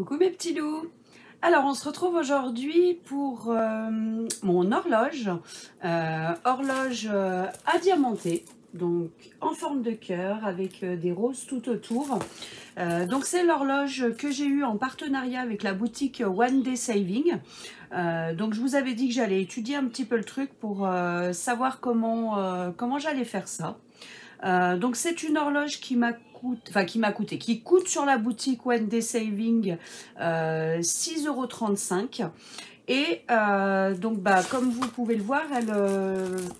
Coucou mes petits loups. Alors on se retrouve aujourd'hui pour mon horloge, horloge adiamantée, donc en forme de cœur avec des roses tout autour. Donc c'est l'horloge que j'ai eue en partenariat avec la boutique One Day Saving. Donc je vous avais dit que j'allais étudier un petit peu le truc pour savoir comment j'allais faire ça. Donc c'est une horloge qui coûte sur la boutique One Day Saving 6,35 €. Et donc comme vous pouvez le voir,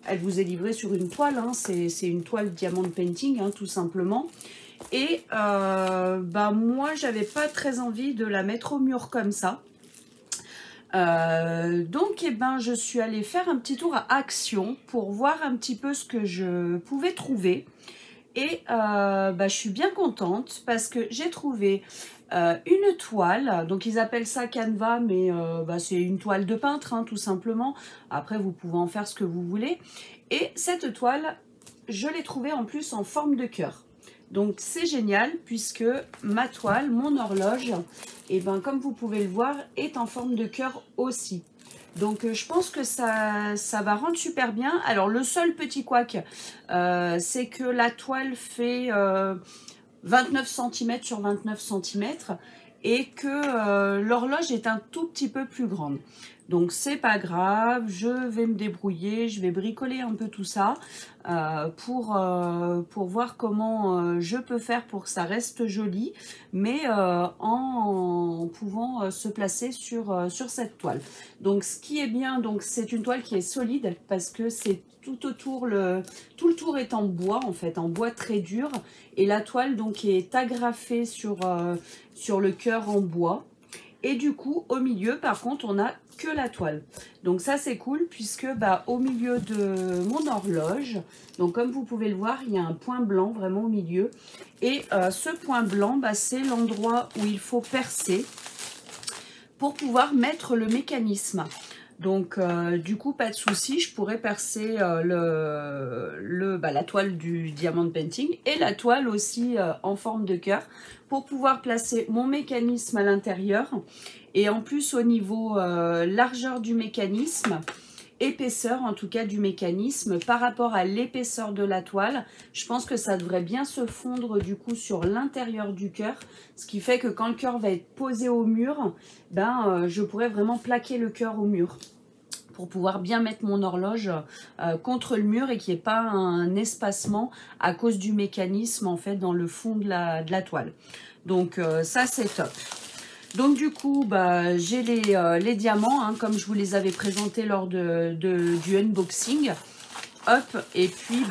elle vous est livrée sur une toile, hein, c'est une toile diamond painting, hein, tout simplement. Et moi j'avais pas très envie de la mettre au mur comme ça. Donc je suis allée faire un petit tour à Action pour voir un petit peu ce que je pouvais trouver. Et je suis bien contente parce que j'ai trouvé une toile. Donc ils appellent ça canevas, mais c'est une toile de peintre, hein, tout simplement. Après vous pouvez en faire ce que vous voulez. Et cette toile, je l'ai trouvée en plus en forme de cœur. Donc c'est génial puisque ma toile, mon horloge, comme vous pouvez le voir, est en forme de cœur aussi. Donc je pense que ça va rendre super bien. Alors le seul petit couac, c'est que la toile fait 29 cm sur 29 cm et que l'horloge est un tout petit peu plus grande. Donc c'est pas grave, je vais me débrouiller, je vais bricoler un peu tout ça pour voir comment je peux faire pour que ça reste joli, mais en pouvant se placer sur cette toile. Donc ce qui est bien, donc c'est une toile qui est solide parce que c'est tout autour, tout le tour est en bois en fait, en bois très dur, et la toile donc est agrafée sur le cœur en bois. Et du coup, au milieu, par contre, on n'a que la toile. Donc ça, c'est cool puisque au milieu de mon horloge, donc comme vous pouvez le voir, il y a un point blanc vraiment au milieu. Et ce point blanc, c'est l'endroit où il faut percer pour pouvoir mettre le mécanisme. Donc du coup, pas de souci, je pourrais percer la toile du diamond painting et la toile aussi en forme de cœur pour pouvoir placer mon mécanisme à l'intérieur. Et en plus au niveau largeur du mécanisme, épaisseur en tout cas du mécanisme par rapport à l'épaisseur de la toile, je pense que ça devrait bien se fondre du coup sur l'intérieur du cœur, ce qui fait que quand le cœur va être posé au mur, je pourrais vraiment plaquer le cœur au mur pour pouvoir bien mettre mon horloge contre le mur et qu'il n'y ait pas un espacement à cause du mécanisme en fait dans le fond de la toile. Donc ça c'est top. Donc du coup, j'ai les diamants, hein, comme je vous les avais présentés lors du unboxing. Hop, et puis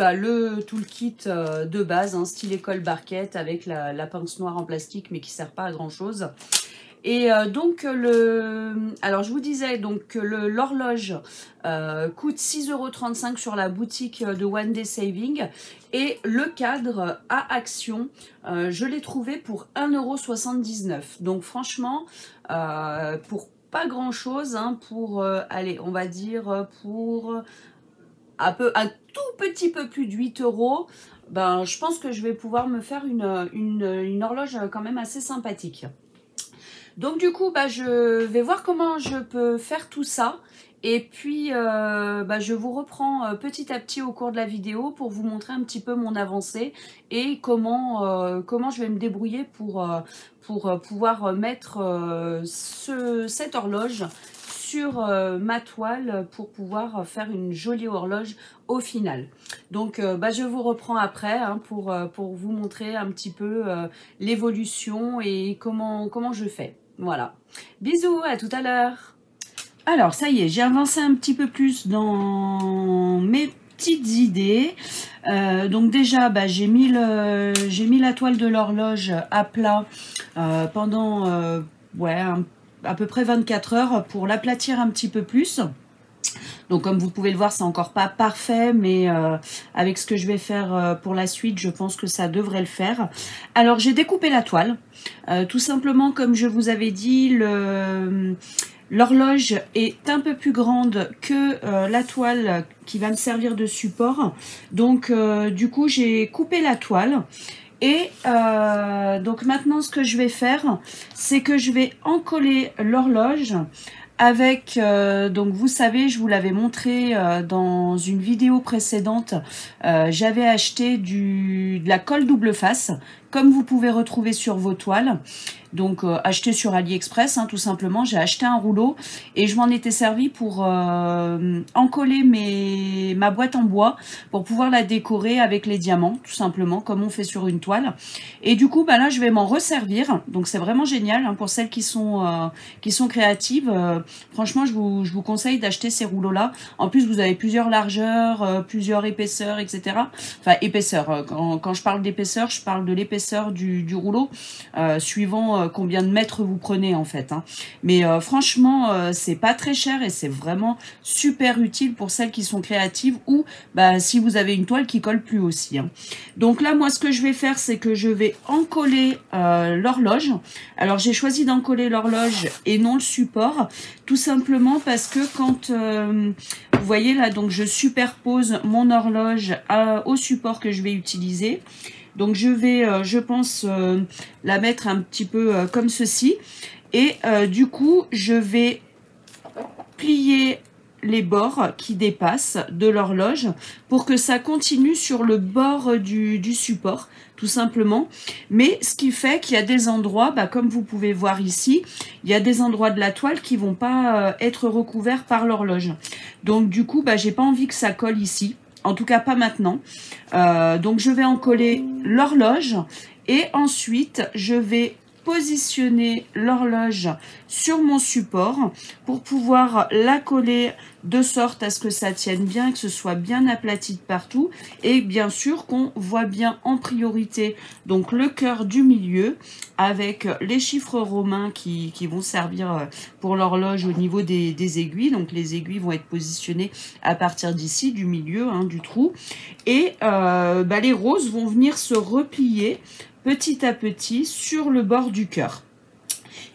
tout le kit de base, hein, style école barquette avec la pince noire en plastique, mais qui ne sert pas à grand chose. Et alors je vous disais donc que l'horloge coûte 6,35 € sur la boutique de One Day Saving, et le cadre à Action, je l'ai trouvé pour 1,79 €. Donc franchement, pour pas grand chose, hein, pour allez, on va dire pour un tout petit peu plus de 8 €, je pense que je vais pouvoir me faire une horloge quand même assez sympathique. Donc du coup, je vais voir comment je peux faire tout ça. Et puis, je vous reprends petit à petit au cours de la vidéo pour vous montrer un petit peu mon avancée et comment je vais me débrouiller pour pouvoir mettre cette horloge sur ma toile pour pouvoir faire une jolie horloge au final. Donc je vous reprends après, hein, pour vous montrer un petit peu l'évolution et comment je fais. Voilà. Bisous, à tout à l'heure. Alors ça y est, j'ai avancé un petit peu plus dans mes petites idées. Donc déjà, j'ai mis la toile de l'horloge à plat pendant à peu près 24 heures pour l'aplatir un petit peu plus. Donc comme vous pouvez le voir, c'est encore pas parfait, mais avec ce que je vais faire pour la suite, je pense que ça devrait le faire. Alors j'ai découpé la toile, tout simplement comme je vous avais dit, l'horloge est un peu plus grande que la toile qui va me servir de support. Donc du coup j'ai coupé la toile Et donc maintenant, ce que je vais faire, c'est que je vais encoller l'horloge avec, donc vous savez, je vous l'avais montré dans une vidéo précédente, j'avais acheté de la colle double face, comme vous pouvez retrouver sur vos toiles. Donc acheté sur AliExpress, hein, tout simplement. J'ai acheté un rouleau et je m'en étais servi pour encoller ma boîte en bois pour pouvoir la décorer avec les diamants, tout simplement, comme on fait sur une toile. Et du coup, bah là, je vais m'en resservir. Donc c'est vraiment génial hein, pour celles qui sont créatives. Franchement, je vous conseille d'acheter ces rouleaux-là. En plus, vous avez plusieurs largeurs, plusieurs épaisseurs, etc. Enfin, épaisseur. Quand je parle d'épaisseur, je parle de l'épaisseur du rouleau, suivant combien de mètres vous prenez en fait. Hein. Mais franchement, c'est pas très cher et c'est vraiment super utile pour celles qui sont créatives ou bah, si vous avez une toile qui colle plus aussi. Hein. Donc là, moi, ce que je vais faire, c'est que je vais encoller l'horloge. Alors, j'ai choisi d'encoller l'horloge et non le support, tout simplement parce que quand vous voyez là, donc je superpose mon horloge au support que je vais utiliser. Donc je vais, je pense, la mettre un petit peu comme ceci. Et du coup, je vais plier les bords qui dépassent de l'horloge pour que ça continue sur le bord du support, tout simplement. Mais ce qui fait qu'il y a des endroits, bah, comme vous pouvez voir ici, il y a des endroits de la toile qui vont pas être recouverts par l'horloge. Donc du coup, bah, j'ai pas envie que ça colle ici. En tout cas, pas maintenant. Donc, je vais encoller l'horloge et ensuite, je vais positionner l'horloge sur mon support pour pouvoir la coller de sorte à ce que ça tienne bien, que ce soit bien aplati de partout et bien sûr qu'on voit bien en priorité donc le cœur du milieu avec les chiffres romains qui vont servir pour l'horloge au niveau des aiguilles. Donc les aiguilles vont être positionnées à partir d'ici, du milieu, hein, du trou. Et bah, les roses vont venir se replier petit à petit sur le bord du cœur.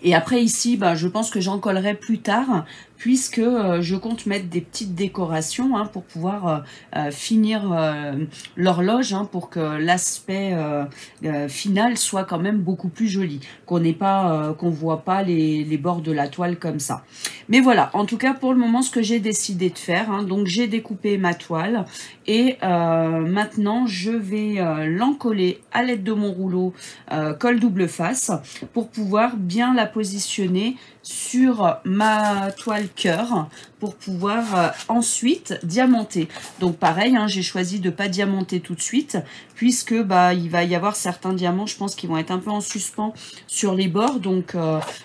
Et après ici, bah, je pense que j'en collerai plus tard, puisque je compte mettre des petites décorations hein, pour pouvoir finir l'horloge, hein, pour que l'aspect final soit quand même beaucoup plus joli, qu'on n'ait pas, qu'on voit pas les bords de la toile comme ça. Mais voilà, en tout cas pour le moment, ce que j'ai décidé de faire, hein, donc j'ai découpé ma toile et maintenant je vais l'encoller à l'aide de mon rouleau colle double face pour pouvoir bien la positionner sur ma toile cœur pour pouvoir ensuite diamanter. Donc pareil, hein, j'ai choisi de ne pas diamanter tout de suite puisque bah, il va y avoir certains diamants, je pense, qui vont être un peu en suspens sur les bords. Donc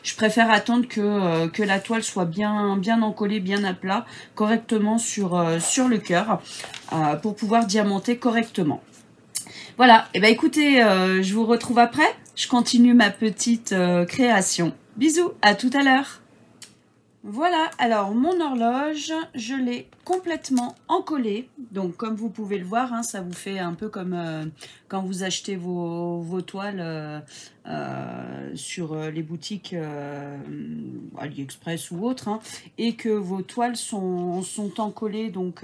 je préfère attendre que la toile soit bien encollée, bien à plat, correctement sur le cœur pour pouvoir diamanter correctement. Voilà, et ben écoutez, je vous retrouve après. Je continue ma petite création. Bisous, à tout à l'heure. Voilà, alors mon horloge, je l'ai complètement encollée. Donc comme vous pouvez le voir, hein, ça vous fait un peu comme quand vous achetez vos toiles sur les boutiques AliExpress ou autres, hein, et que vos toiles sont encollées donc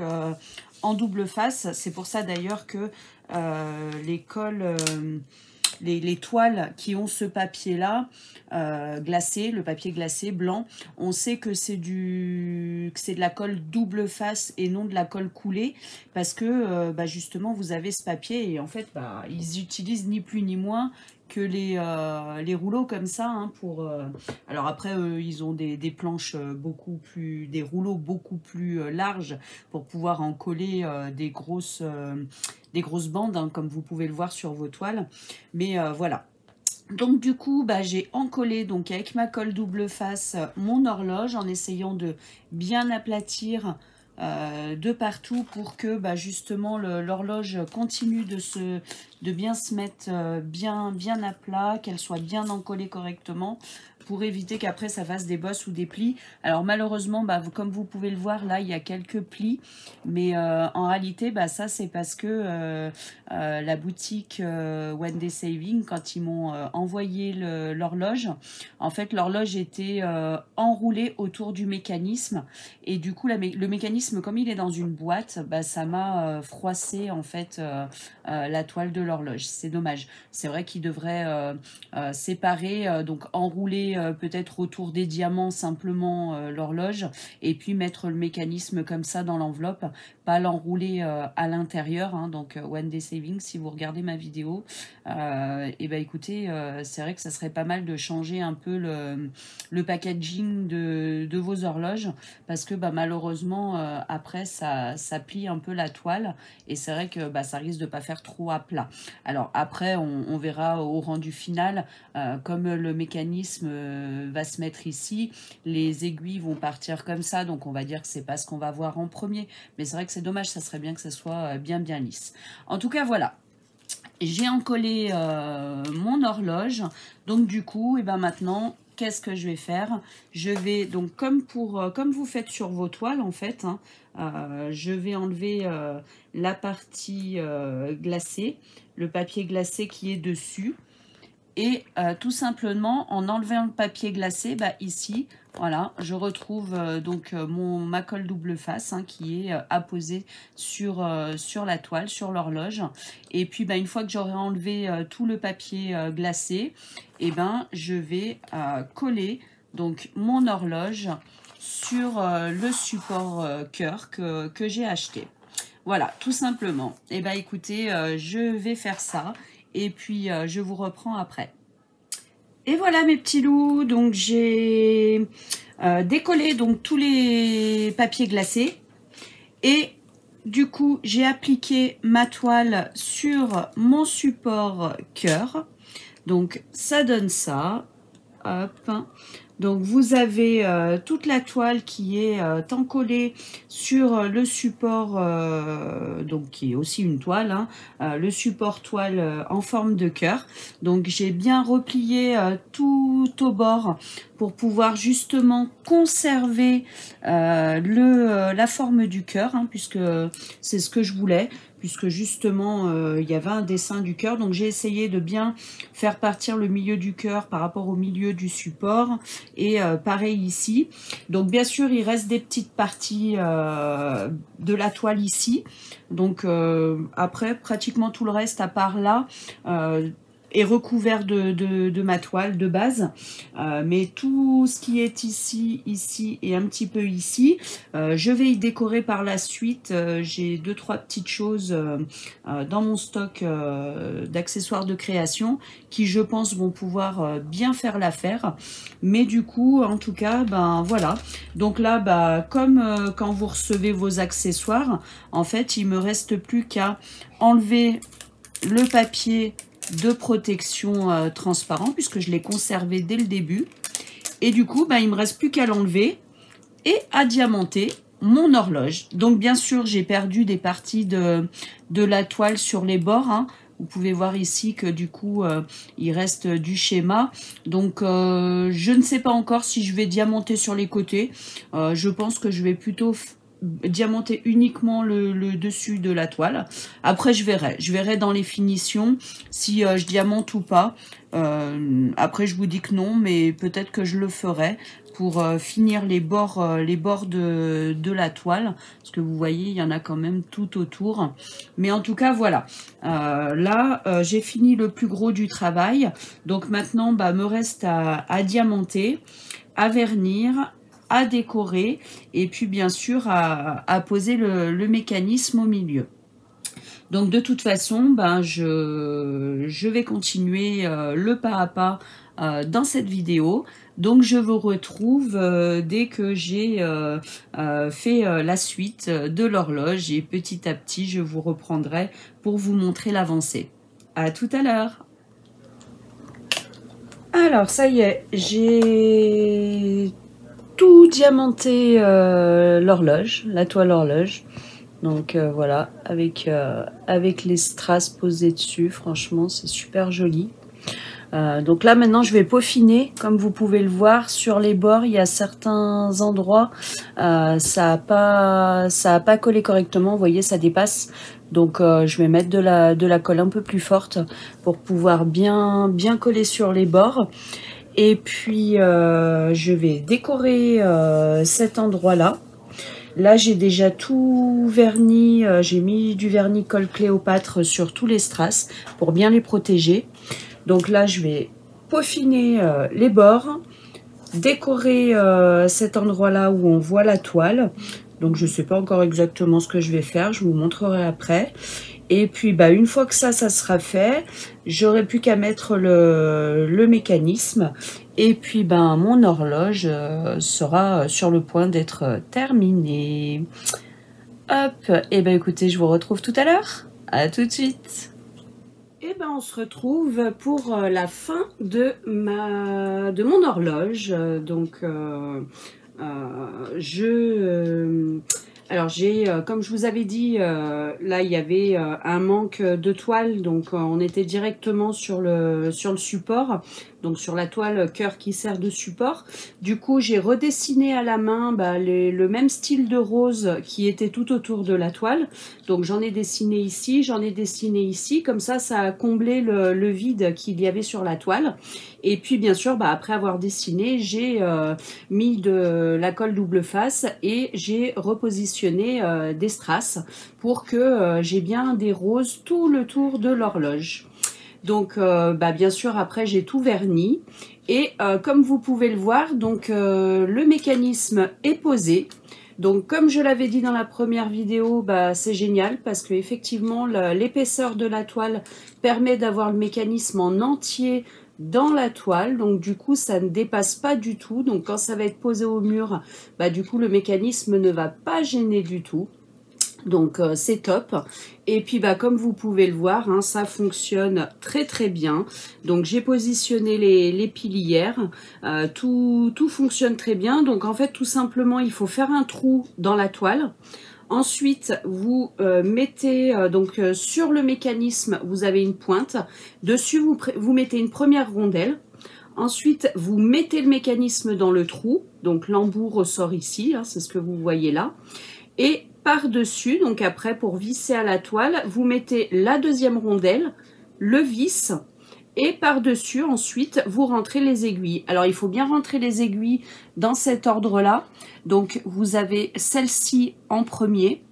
en double face. C'est pour ça d'ailleurs que les colles... les toiles qui ont ce papier-là, glacé, le papier glacé blanc, on sait que c'est de la colle double face et non de la colle coulée, parce que bah justement, vous avez ce papier et en fait, bah, ils utilisent ni plus ni moins que les rouleaux comme ça hein, pour alors après ils ont des planches beaucoup plus, des rouleaux beaucoup plus larges pour pouvoir en coller des grosses bandes hein, comme vous pouvez le voir sur vos toiles, mais voilà. Donc du coup, bah, j'ai encollé donc avec ma colle double face mon horloge en essayant de bien aplatir de partout pour que bah, justement l'horloge continue de bien se mettre bien à plat, qu'elle soit bien encollée correctement pour éviter qu'après ça fasse des bosses ou des plis. Alors malheureusement, bah, comme vous pouvez le voir, là il y a quelques plis, mais en réalité bah, ça c'est parce que la boutique One Day Saving, quand ils m'ont envoyé l'horloge, en fait l'horloge était enroulée autour du mécanisme et du coup le mécanisme mécanisme, comme il est dans une boîte, bah, ça m'a froissé en fait la toile de l'horloge. C'est dommage. C'est vrai qu'il devrait séparer, donc enrouler peut-être autour des diamants simplement l'horloge et puis mettre le mécanisme comme ça dans l'enveloppe, pas l'enrouler à l'intérieur. Hein, donc One Day Saving, si vous regardez ma vidéo, et ben écoutez, c'est vrai que ça serait pas mal de changer un peu le packaging de vos horloges, parce que bah, malheureusement après ça plie un peu la toile et c'est vrai que bah, ça risque de pas faire trop à plat. Alors après on verra au rendu final, comme le mécanisme va se mettre ici, les aiguilles vont partir comme ça, donc on va dire que c'est pas ce qu'on va voir en premier, mais c'est vrai que c'est dommage, ça serait bien que ça soit bien lisse. En tout cas voilà, j'ai encollé mon horloge, donc du coup, et ben maintenant, qu'est-ce que je vais faire? Je vais, donc comme vous faites sur vos toiles en fait, hein, je vais enlever la partie glacée, le papier glacé qui est dessus. Et tout simplement, en enlevant le papier glacé, bah, ici, voilà, je retrouve donc ma colle double face hein, qui est apposée sur la toile, sur l'horloge. Et puis, bah, une fois que j'aurai enlevé tout le papier glacé, et ben, je vais coller donc mon horloge sur le support cœur que j'ai acheté. Voilà, tout simplement. Et ben, écoutez, je vais faire ça. Et puis, je vous reprends après. Et voilà mes petits loups, donc j'ai décollé donc tous les papiers glacés. Et du coup, j'ai appliqué ma toile sur mon support cœur. Donc, ça donne ça. Hop. Donc vous avez toute la toile qui est encollée sur le support, donc qui est aussi une toile, hein, le support toile en forme de cœur. Donc j'ai bien replié tout au bord pour pouvoir justement conserver la forme du cœur, hein, puisque c'est ce que je voulais. Puisque justement il y avait un dessin du cœur, donc j'ai essayé de bien faire partir le milieu du cœur par rapport au milieu du support, et pareil ici. Donc bien sûr il reste des petites parties de la toile ici, donc après pratiquement tout le reste à part là est recouvert de ma toile de base, mais tout ce qui est ici et un petit peu ici, je vais y décorer par la suite. J'ai 2-3 petites choses dans mon stock d'accessoires de création qui je pense vont pouvoir bien faire l'affaire, mais du coup en tout cas ben voilà, donc là bah, comme quand vous recevez vos accessoires, en fait il me reste plus qu'à enlever le papier de protection transparent, puisque je l'ai conservé dès le début, et du coup bah, il me reste plus qu'à l'enlever et à diamanter mon horloge. Donc bien sûr j'ai perdu des parties de la toile sur les bords, hein. Vous pouvez voir ici que du coup il reste du schéma, donc je ne sais pas encore si je vais diamanter sur les côtés. Je pense que je vais plutôt diamanter uniquement le dessus de la toile. Après je verrai dans les finitions si je diamante ou pas. Après je vous dis que non, mais peut-être que je le ferai pour finir les bords de la toile, parce que vous voyez il y en a quand même tout autour. Mais en tout cas voilà, là j'ai fini le plus gros du travail, donc maintenant bah, me reste à diamanter, à vernir, à décorer, et puis bien sûr à poser le mécanisme au milieu. Donc de toute façon, ben, je vais continuer le pas à pas dans cette vidéo. Donc je vous retrouve dès que j'ai fait la suite de l'horloge, et petit à petit je vous reprendrai pour vous montrer l'avancée. À tout à l'heure. Alors ça y est, j'ai tout diamanté l'horloge, la toile horloge. Donc voilà, avec les strass posés dessus, franchement c'est super joli. Donc là maintenant je vais peaufiner, comme vous pouvez le voir sur les bords, il y a certains endroits ça a pas collé correctement, vous voyez ça dépasse. Donc je vais mettre de la colle un peu plus forte pour pouvoir bien coller sur les bords. Et puis je vais décorer cet endroit là. là j'ai déjà tout verni, j'ai mis du vernis colle Cléopâtre sur tous les strass pour bien les protéger. Donc là je vais peaufiner les bords, décorer cet endroit là où on voit la toile. Donc je ne sais pas encore exactement ce que je vais faire, je vous montrerai après. Et puis bah, une fois que ça sera fait, j'aurai plus qu'à mettre le mécanisme. Et puis ben, mon horloge sera sur le point d'être terminée. Hop, et ben écoutez, je vous retrouve tout à l'heure. À tout de suite. Et ben on se retrouve pour la fin de mon horloge. Donc alors j'ai, comme je vous avais dit, là il y avait un manque de toile, donc on était directement sur le support, donc sur la toile cœur qui sert de support. Du coup j'ai redessiné à la main le même style de rose qui était tout autour de la toile. Donc j'en ai dessiné ici, j'en ai dessiné ici, comme ça a comblé le vide qu'il y avait sur la toile. Et puis bien sûr, après avoir dessiné, j'ai mis de la colle double face et j'ai repositionné des strass pour que j'ai bien des roses tout le tour de l'horloge. Donc bien sûr, après j'ai tout verni et comme vous pouvez le voir, donc le mécanisme est posé. Donc comme je l'avais dit dans la première vidéo, c'est génial parce que effectivement l'épaisseur de la toile permet d'avoir le mécanisme en entier dans la toile, donc du coup ça ne dépasse pas du tout. Donc quand ça va être posé au mur, du coup le mécanisme ne va pas gêner du tout. Donc c'est top. Et puis comme vous pouvez le voir, hein, ça fonctionne très très bien. Donc j'ai positionné les pilières, tout fonctionne très bien. Donc en fait tout simplement il faut faire un trou dans la toile. Ensuite, vous mettez sur le mécanisme, vous avez une pointe. Dessus, vous mettez une première rondelle. Ensuite, vous mettez le mécanisme dans le trou. Donc, l'embout ressort ici, hein, c'est ce que vous voyez là. Et par-dessus, donc après, pour visser à la toile, vous mettez la deuxième rondelle, le vis. Et par-dessus, ensuite, vous rentrez les aiguilles. Alors, il faut bien rentrer les aiguilles dans cet ordre-là. Donc, vous avez celle-ci en premier,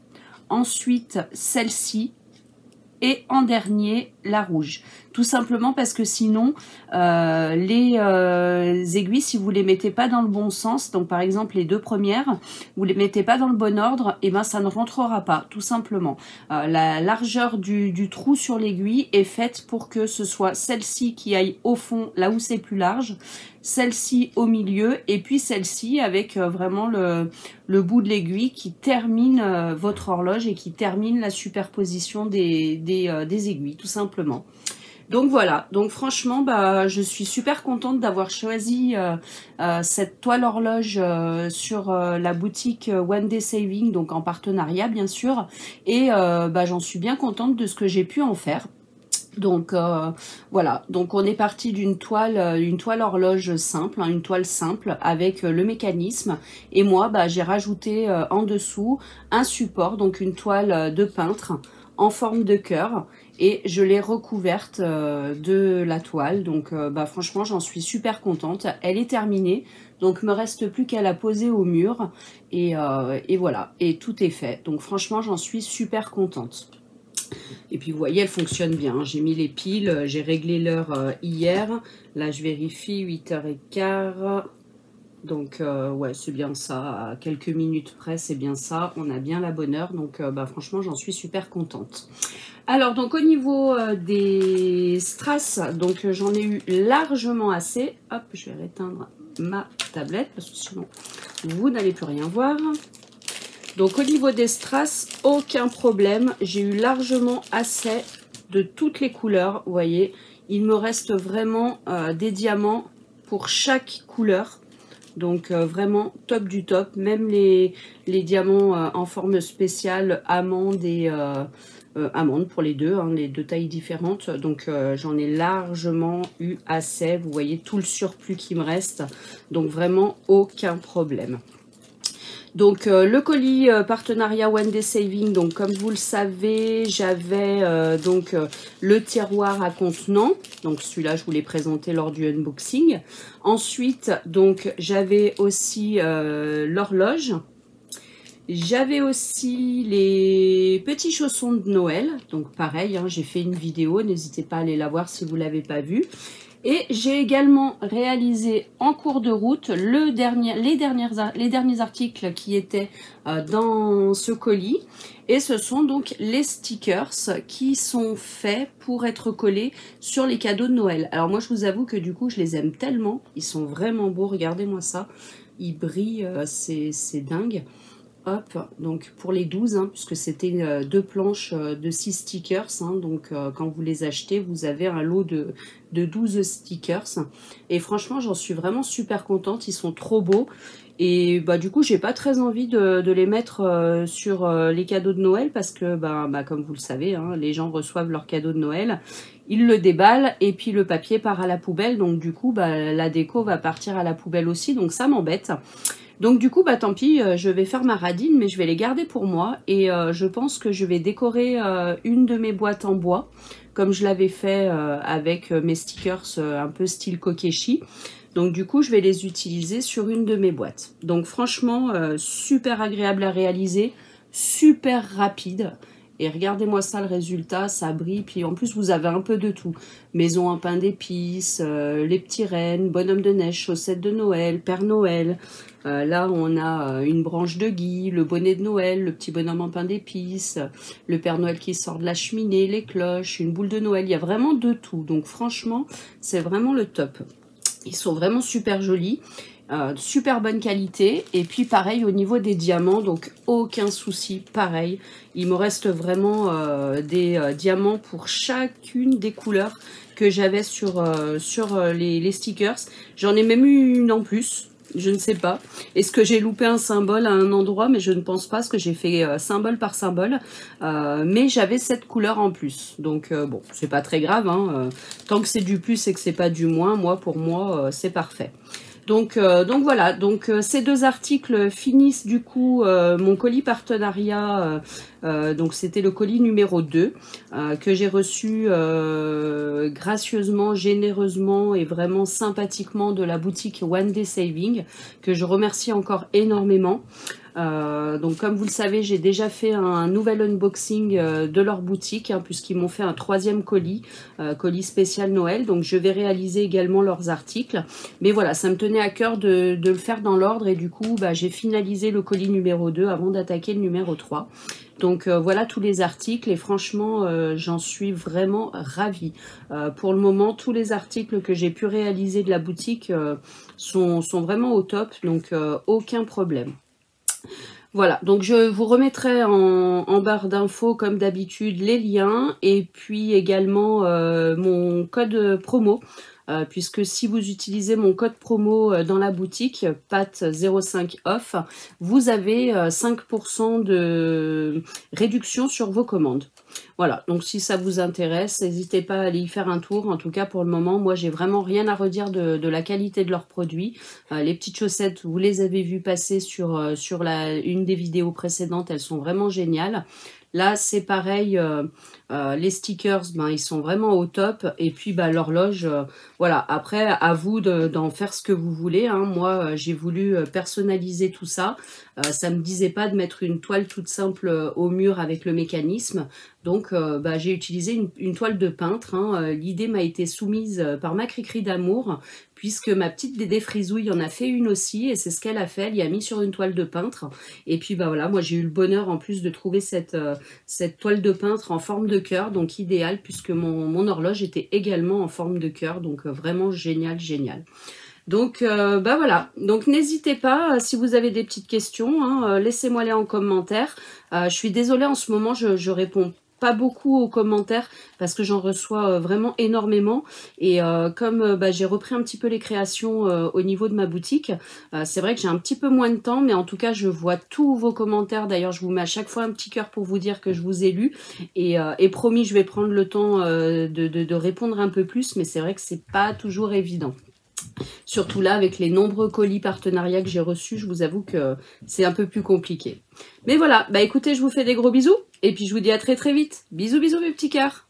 ensuite celle-ci et en dernier, la rouge. Tout simplement parce que sinon, les aiguilles, si vous ne les mettez pas dans le bon sens, donc par exemple les deux premières, vous ne les mettez pas dans le bon ordre, et ça ne rentrera pas, tout simplement. La largeur du trou sur l'aiguille est faite pour que ce soit celle-ci qui aille au fond, là où c'est plus large, celle-ci au milieu, et puis celle-ci avec vraiment le bout de l'aiguille qui termine votre horloge et qui termine la superposition des aiguilles, tout simplement. Donc voilà, donc franchement, je suis super contente d'avoir choisi cette toile horloge sur la boutique One Day Saving, donc en partenariat bien sûr, et j'en suis bien contente de ce que j'ai pu en faire. Donc voilà, donc on est parti d'une toile horloge simple, hein, une toile simple avec le mécanisme, et moi j'ai rajouté en dessous un support, donc une toile de peintre en forme de cœur, et je l'ai recouverte de la toile. Donc franchement j'en suis super contente, elle est terminée, donc il me reste plus qu'à la poser au mur, et voilà, et tout est fait. Donc franchement j'en suis super contente. Et puis vous voyez, elle fonctionne bien. J'ai mis les piles, j'ai réglé l'heure hier. Là je vérifie, 8h15. Donc ouais, c'est bien ça, à quelques minutes près, c'est bien ça. On a bien la bonne heure, donc franchement j'en suis super contente. Alors donc au niveau des strass, donc j'en ai eu largement assez. Hop, je vais éteindre ma tablette parce que sinon vous n'allez plus rien voir. Donc au niveau des strass, aucun problème, j'ai eu largement assez de toutes les couleurs, vous voyez. Il me reste vraiment des diamants pour chaque couleur. Donc vraiment top du top, même les diamants en forme spéciale, amande et amande pour les deux, hein, les deux tailles différentes. Donc j'en ai largement eu assez, vous voyez tout le surplus qui me reste. Donc vraiment aucun problème. Donc le colis partenariat One Day Saving, donc comme vous le savez, j'avais le tiroir à contenant, donc celui-là je vous l'ai présenté lors du unboxing. Ensuite donc j'avais aussi l'horloge J'avais aussi les petits chaussons de Noël. Donc pareil, hein, j'ai fait une vidéo. N'hésitez pas à aller la voir si vous ne l'avez pas vue. Et j'ai également réalisé en cours de route les derniers articles qui étaient dans ce colis. Et ce sont donc les stickers qui sont faits pour être collés sur les cadeaux de Noël. Alors moi je vous avoue que du coup je les aime tellement. Ils sont vraiment beaux, regardez-moi ça. Ils brillent, c'est dingue. Hop, donc pour les 12, hein, puisque c'était 2 planches de 6 stickers, hein, donc quand vous les achetez, vous avez un lot de 12 stickers. Et franchement, j'en suis vraiment super contente, ils sont trop beaux. Et bah, du coup, j'ai pas très envie de les mettre sur les cadeaux de Noël, parce que, comme vous le savez, hein, les gens reçoivent leurs cadeaux de Noël, ils le déballent, et puis le papier part à la poubelle, donc du coup, la déco va partir à la poubelle aussi, donc ça m'embête. Donc du coup, tant pis, je vais faire ma radine, mais je vais les garder pour moi. Et je pense que je vais décorer une de mes boîtes en bois, comme je l'avais fait avec mes stickers un peu style Kokeshi. Donc du coup, je vais les utiliser sur une de mes boîtes. Donc franchement, super agréable à réaliser, super rapide. Et regardez-moi ça, le résultat, ça brille. Puis en plus, vous avez un peu de tout. Maison en pain d'épices, les petits rennes, bonhomme de neige, chaussettes de Noël, Père Noël. Là, on a une branche de gui, le bonnet de Noël, le petit bonhomme en pain d'épices, le Père Noël qui sort de la cheminée, les cloches, une boule de Noël. Il y a vraiment de tout. Donc franchement, c'est vraiment le top. Ils sont vraiment super jolis. Super bonne qualité. Et puis pareil au niveau des diamants, donc aucun souci, pareil. Il me reste vraiment des diamants pour chacune des couleurs que j'avais sur les stickers. J'en ai même eu une en plus. Je ne sais pas. Est-ce que j'ai loupé un symbole à un endroit? Mais je ne pense pas, parce que j'ai fait symbole par symbole. Mais j'avais cette couleur en plus. Donc bon, c'est pas très grave. Hein. Tant que c'est du plus et que c'est pas du moins, pour moi, c'est parfait. Donc voilà, donc ces 2 articles finissent du coup mon colis partenariat, donc c'était le colis numéro 2 que j'ai reçu gracieusement, généreusement et vraiment sympathiquement de la boutique One Day Saving, que je remercie encore énormément. Donc comme vous le savez, j'ai déjà fait un nouvel unboxing de leur boutique, hein, puisqu'ils m'ont fait un 3e colis, colis spécial Noël. Donc je vais réaliser également leurs articles. Mais voilà, ça me tenait à cœur de le faire dans l'ordre, et du coup j'ai finalisé le colis numéro 2 avant d'attaquer le numéro 3. Donc voilà tous les articles, et franchement j'en suis vraiment ravie. Pour le moment, tous les articles que j'ai pu réaliser de la boutique sont vraiment au top, donc aucun problème. Voilà, donc je vous remettrai en barre d'infos comme d'habitude les liens, et puis également mon code promo, puisque si vous utilisez mon code promo dans la boutique, PAT05 off, vous avez 5% de réduction sur vos commandes. Voilà, donc si ça vous intéresse, n'hésitez pas à aller y faire un tour. En tout cas, pour le moment, moi, j'ai vraiment rien à redire de la qualité de leurs produits. Les petites chaussettes, vous les avez vues passer sur une des vidéos précédentes, elles sont vraiment géniales. Là, c'est pareil, les stickers, ils sont vraiment au top. Et puis, l'horloge, voilà. Après, à vous d'en faire ce que vous voulez. Hein. Moi, j'ai voulu personnaliser tout ça. Ça ne me disait pas de mettre une toile toute simple au mur avec le mécanisme. Donc, j'ai utilisé une toile de peintre. Hein. L'idée m'a été soumise par ma Cricri d'amour, puisque ma petite Dédé Frisouille en a fait une aussi, et c'est ce qu'elle a fait. Elle y a mis sur une toile de peintre. Et puis, voilà, moi, j'ai eu le bonheur en plus de trouver cette toile de peintre en forme de cœur, donc idéal, puisque mon horloge était également en forme de cœur. Donc, vraiment génial, génial. Donc voilà, donc n'hésitez pas, si vous avez des petites questions, hein, laissez-moi les en commentaire. Je suis désolée, en ce moment je réponds pas beaucoup aux commentaires parce que j'en reçois vraiment énormément, et comme j'ai repris un petit peu les créations au niveau de ma boutique, c'est vrai que j'ai un petit peu moins de temps, mais en tout cas je vois tous vos commentaires. D'ailleurs, je vous mets à chaque fois un petit cœur pour vous dire que je vous ai lu, et promis, je vais prendre le temps de répondre un peu plus, mais c'est vrai que c'est pas toujours évident. Surtout là, avec les nombreux colis partenariats que j'ai reçus, je vous avoue que c'est un peu plus compliqué. Mais voilà, écoutez, je vous fais des gros bisous, et puis je vous dis à très très vite. Bisous bisous mes petits cœurs.